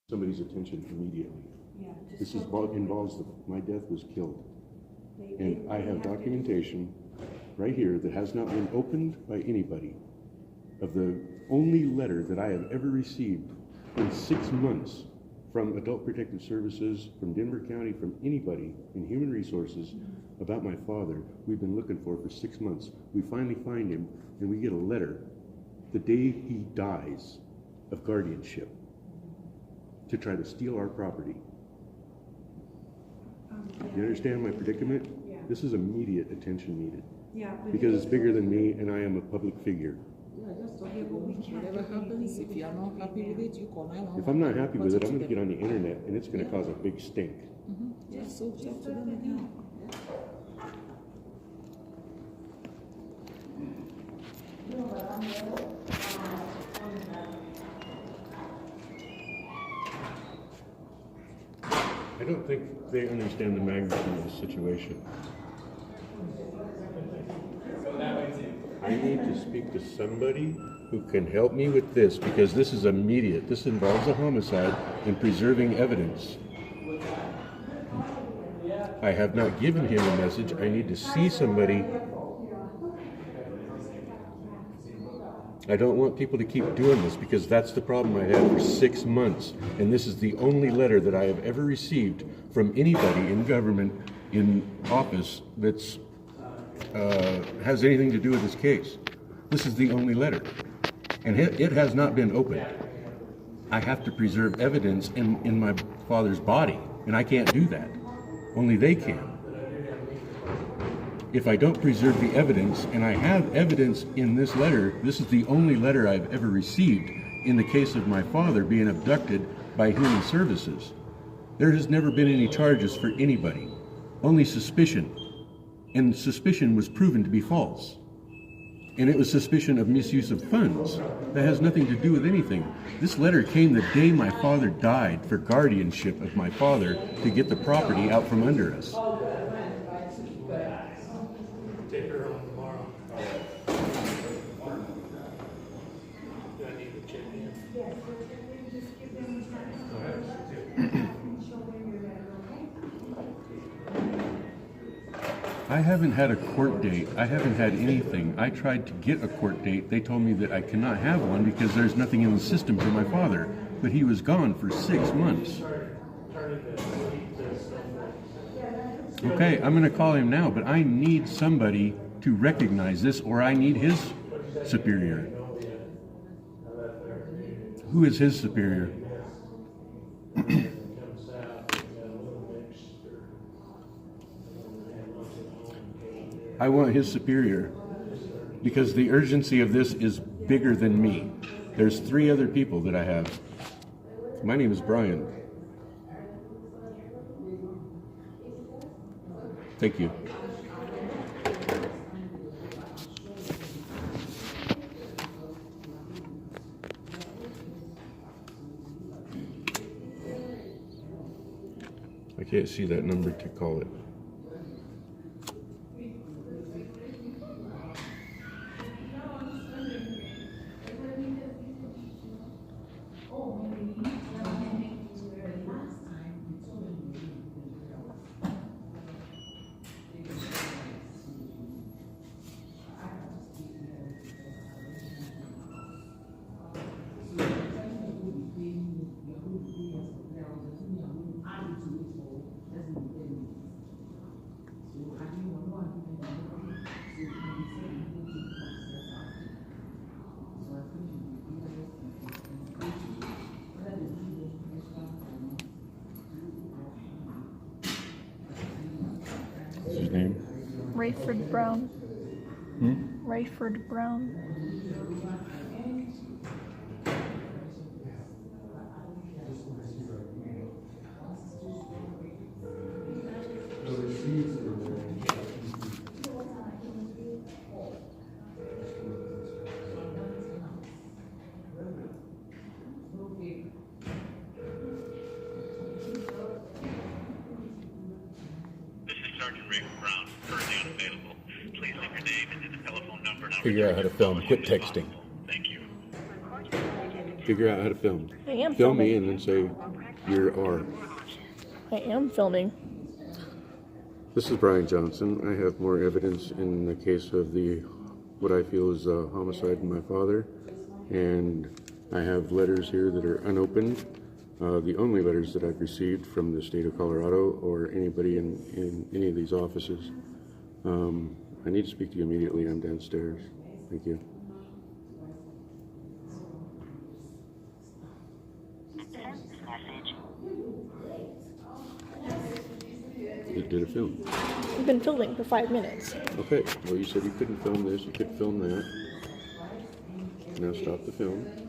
somebody's attention immediately. Yeah, This involves my death was killed. And I have documentation right here that has not been opened by anybody of the only letter that I have ever received in 6 months from Adult Protective Services, from Denver County, from anybody in Human Resources about my father. We've been looking for 6 months. We finally find him, and we get a letter the day he dies of guardianship to try to steal our property. You understand my predicament? Yeah. This is immediate attention needed. Yeah, but Because it's bigger than me, and I am a public figure. Yeah, just talk Yeah, but we can't whatever do happens. anything If you are not happy with it, you call 911. If I'm not happy with it, I'm going to get on the internet, and it's going to cause a big stink. Yeah, so talk to them again. I don't think they understand the magnitude of the situation. I need to speak to somebody who can help me with this, because this is immediate. This involves a homicide and preserving evidence. I have not given him a message. I need to see somebody. I don't want people to keep doing this, because that's the problem I had for 6 months. And this is the only letter that I have ever received from anybody in government, in office, that's has anything to do with this case. This is the only letter. And it has not been opened. I have to preserve evidence in my father's body, and I can't do that. Only they can. If I don't preserve the evidence, and I have evidence in this letter, this is the only letter I've ever received in the case of my father being abducted by Human Services. There has never been any charges for anybody, only suspicion. And suspicion was proven to be false. And it was suspicion of misuse of funds. That has nothing to do with anything. This letter came the day my father died for guardianship of my father to get the property out from under us. Take her home tomorrow. Do I need to check in? I haven't had a court date. I haven't had anything. I tried to get a court date. They told me that I cannot have one because there's nothing in the system for my father. But he was gone for 6 months. Okay, I'm going to call him now, but I need somebody to recognize this, or I need his superior. Who is his superior? I want his superior, because the urgency of this is bigger than me. There's 3 other people that I have. My name is Brian. Thank you. I can't see that number to call it. What's his name? Rayford Brown. Rayford Brown. Sergeant Ray Brown, currently unavailable. Please leave your name and the telephone number. Figure out how to film. Quit texting. Thank you. Figure out how to film. I am Film me filming. and then say you're R. I am filming. This is Brian Johnson. I have more evidence in the case of what I feel is a homicide in my father, and I have letters here that are unopened. The only letters that I've received from the state of Colorado or anybody in any of these offices. I need to speak to you immediately. I'm downstairs. Thank you. It did a film. We've been filming for 5 minutes. Okay, well you said you couldn't film this, you couldn't film that. Now stop the film.